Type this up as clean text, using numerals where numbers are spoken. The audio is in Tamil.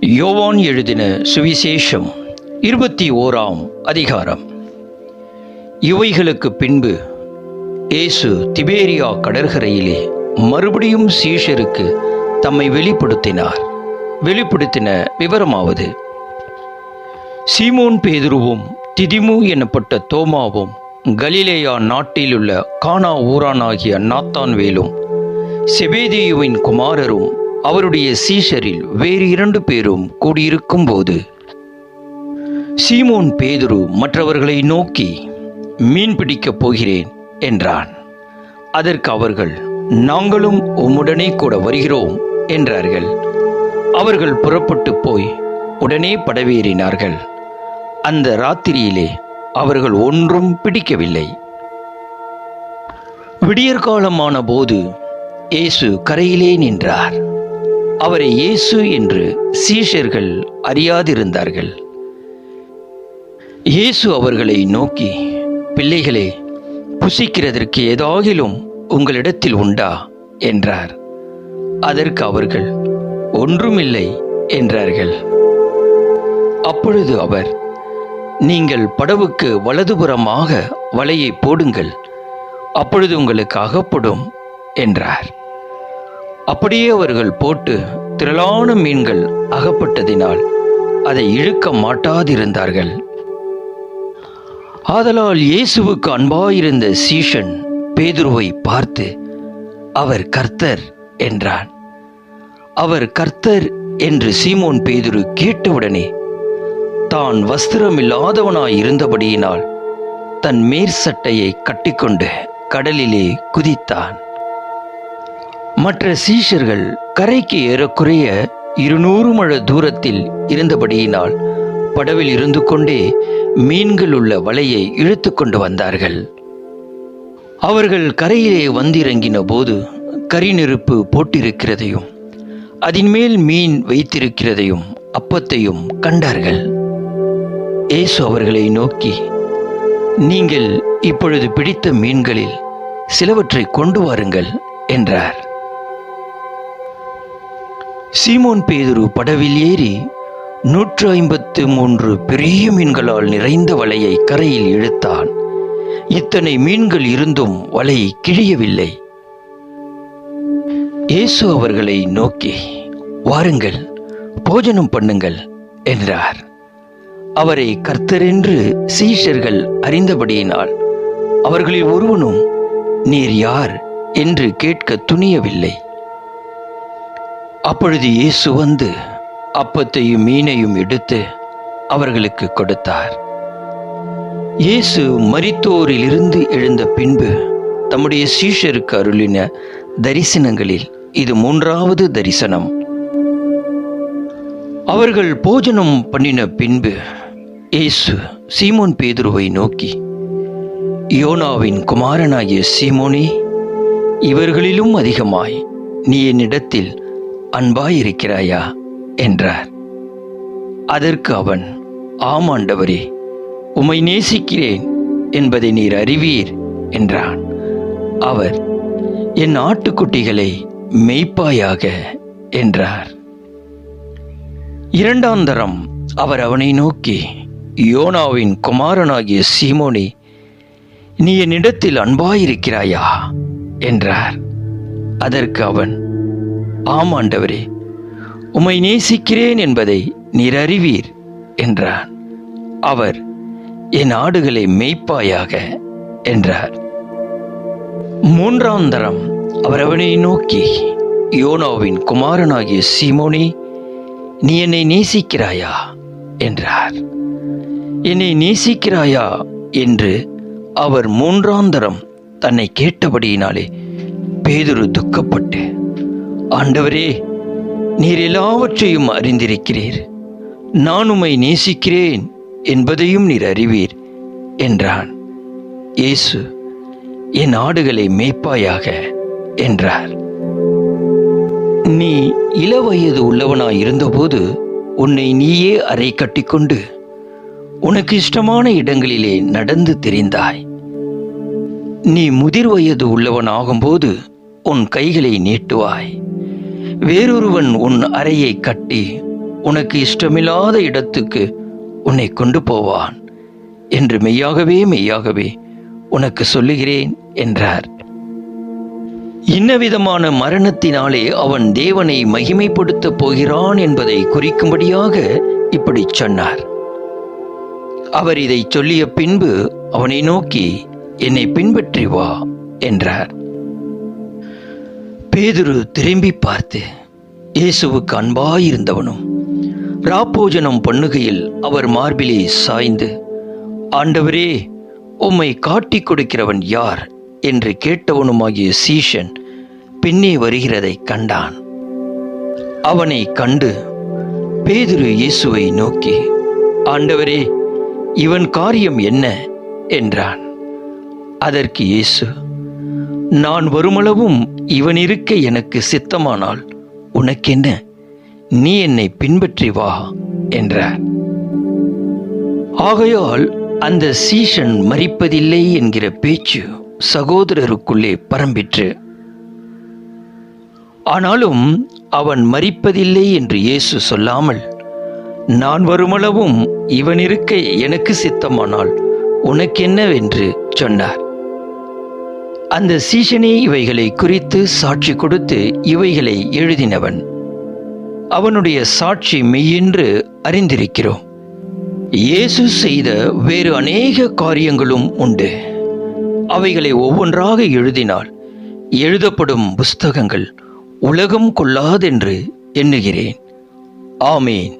யோவான் எழுதின சுவிசேஷம் 21ஆம் அதிகாரம். இவைகளுக்கு பின்பு இயேசு திபேரியா கடற்கரையிலே மறுபடியும் சீஷருக்கு தம்மை வெளிப்படுத்தின விவரமாவது: சீமோன் பேதுருவும் திதிமு எனப்பட்ட தோமாவும் கலிலேயா நாட்டிலுள்ள கானா ஊரானாகிய நாத்தான்வேலும் செபேதேயுவின் குமாரரும் அவருடைய சீஷரில் வேறு 2 பேரும் கூடியிருக்கும் போது, சீமோன் பேதுரு மற்றவர்களை நோக்கி, மீன் பிடிக்கப் போகிறேன் என்றான். அதற்கு அவர்கள், நாங்களும் உம்முடனே கூட வருகிறோம் என்றார்கள். அவர்கள் புறப்பட்டு போய் உடனே படவேறினார்கள். அந்த ராத்திரியிலே அவர்கள் ஒன்றும் பிடிக்கவில்லை. விடியற்காலமான போது இயேசு கரையிலே நின்றார். அவரை இயேசு என்று சீஷர்கள் அறியாதிருந்தார்கள். இயேசு அவர்களை நோக்கி, பிள்ளைகளே, புசிக்கிறதற்கு ஏதாகிலும் உங்களிடத்தில் உண்டா என்றார். அதற்கு அவர்கள், ஒன்றுமில்லை என்றார்கள். அப்பொழுது அவர், நீங்கள் படவுக்கு வலதுபுறமாக வலையை போடுங்கள், அப்பொழுது உங்களுக்கு அகப்படும் என்றார். அப்படியே அவர்கள் போட்டு திரளான மீன்கள் அகப்பட்டதினால் அதை இழுக்க மாட்டாதிருந்தார்கள். ஆதலால் இயேசுவுக்கு அன்பாயிருந்த சீஷன் பேதுருவை பார்த்து, அவர் கர்த்தர் என்றான். அவர் கர்த்தர் என்று சீமோன் பேதுரு கேட்டவுடனே தான் வஸ்திரமில்லாதவனாயிருந்தபடியினால் தன் மேற்சட்டையை கட்டிக்கொண்டு கடலிலே குதித்தான். மற்ற சீஷர்கள் கரைக்கு ஏறக்குறைய 200 முழ தூரத்தில் இருந்தபடியினால் படவில் இருந்து கொண்டே மீன்கள் உள்ள வலையை இழுத்து கொண்டு வந்தார்கள். அவர்கள் கரையிலே வந்திறங்கின போது கரிநெருப்பு போட்டிருக்கிறதையும் அதின்மேல் மீன் வைத்திருக்கிறதையும் அப்பத்தையும் கண்டார்கள். இயேசு அவர்களை நோக்கி, நீங்கள் இப்பொழுது பிடித்த மீன்களில் சிலவற்றை கொண்டு வாருங்கள் என்றார். சீமோன் பேதுரு படவில் ஏறி 153 பெரிய மீன்களால் நிறைந்த வலையை கரையில் இழுத்தான். இத்தனை மீன்கள் இருந்தும் வலை கிழியவில்லை. இயேசு அவர்களை நோக்கி, வாருங்கள், போஜனம் பண்ணுங்கள் என்றார். அவரை கர்த்தரென்று சீஷர்கள் அறிந்தபடியினால் அவர்களில் ஒருவனும் நீர் யார் என்று கேட்க துணியவில்லை. அப்பொழுது இயேசு வந்து அப்பத்தையும் மீனையும் எடுத்து அவர்களுக்கு கொடுத்தார். இயேசு மரித்தோரிலிருந்து எழுந்த பின்பு தம்முடைய சீஷருக்கு அருளின தரிசனங்களில் இது 3வது தரிசனம். அவர்கள் போஜனம் பண்ணின பின்பு இயேசு சீமோன் பேதுருவை நோக்கி, யோனாவின் குமாரனாகிய சீமோனே, இவர்களிலும் அதிகமாய் நீ என்னிடத்தில் அன்பாயிருக்கிறாயா என்றார். அதற்கு அவன், ஆம் ஆண்டவரே, உம்மை நேசிக்கிறேன் என்பதை நீர் அறிவீர் என்றான். அவர், என் ஆட்டுக்குட்டிகளை மேய்ப்பாயாக என்றார். 2ஆம் தரம் அவர் அவனை நோக்கி, யோனாவின் குமாரனாகிய சீமோனே, நீ என்னிடத்தில் அன்பாயிருக்கிறாயா என்றார். அதற்கு அவன், ஆம் ஆண்டவரே, உம்மை நேசிக்கிறேன் என்பதை நீர் அறிவீர் என்றான். அவர், என் ஆடுகளை மேய்ப்பாயாக என்றார். 3ஆம் தரம் அவர் அவனை நோக்கி, யோனாவின் குமாரனாகிய சீமோனே, நீ என்னை நேசிக்கிறாயா என்றார். என்னை நேசிக்கிறாயா என்று அவர் 3ஆம் தரம் தன்னை கேட்டபடியினாலே பேதுரு துக்கப்பட்டு, ஆண்டவரே, நீர் எல்லாவற்றையும் அறிந்திருக்கிறீர், நான் உம்மை நேசிக்கிறேன் என்பதையும் நீர் அறிவீர் என்றான். இயேசு, என் ஆடுகளை மேய்ப்பாயாக என்றார். நீ இளவயது உள்ளவனாயிருந்தபோது உன்னை நீயே அறை கட்டிக்கொண்டு உனக்கு இஷ்டமான இடங்களிலே நடந்து திரிந்தாய். நீ முதிர் வயது உள்ளவனாகும்போது உன் கைகளை நீட்டுவாய். வேறொருவன் உன் அறையை கட்டி உனக்கு இஷ்டமில்லாத இடத்துக்கு உன்னை கொண்டு போவான் என்று மெய்யாகவே மெய்யாகவே உனக்கு சொல்லுகிறேன் என்றார். இன்னவிதமான மரணத்தினாலே அவன் தேவனை மகிமைப்படுத்தப் போகிறான் என்பதை குறிக்கும்படியாக இப்படி சொன்னார். அவர் இதை சொல்லிய பின்பு அவனை நோக்கி, என்னை பின்பற்றி வா என்றார். பேதுரு திரும்பி பார்த்து இயேசுவுக்கு அன்பாயிருந்தவனும் ராப்போஜனம் பண்ணுகையில் அவர் மார்பிலே சாய்ந்து, ஆண்டவரே, உம்மை காட்டிக் கொடுக்கிறவன் யார் என்று கேட்டவனுமாகிய சீஷன் பின்னே வருகிறதை கண்டான். அவனை கண்டு பேதுரு இயேசுவை நோக்கி, ஆண்டவரே, இவன் காரியம் என்ன என்றான். அதற்கு இயேசு, நான் வருமளவும் இவன் இருக்க எனக்கு சித்தமானால் உனக்கென்ன, நீ என்னை பின்பற்றி வா என்றார். ஆகையால் அந்த சீஷன் மரிப்பதில்லை என்கிற பேச்சு சகோதரருக்குள்ளே பரம்பிற்று. ஆனாலும் அவன் மரிப்பதில்லை என்று இயேசு சொல்லாமல், நான் வருமளவும் இவன் இருக்க எனக்கு சித்தமானால் உனக்கென்னவென்று சொன்னார். அந்த சீஷனே இவைகளை குறித்து சாட்சி கொடுத்து இவைகளை எழுதினவன். அவனுடைய சாட்சி மெய்யென்று அறிந்திருக்கிறோம். இயேசு செய்த வேறு அநேக காரியங்களும் உண்டு. அவைகளை ஒவ்வொன்றாக எழுதினால் எழுதப்படும் புஸ்தகங்கள் உலகம் கொள்ளாதென்று எண்ணுகிறேன். ஆமேன்.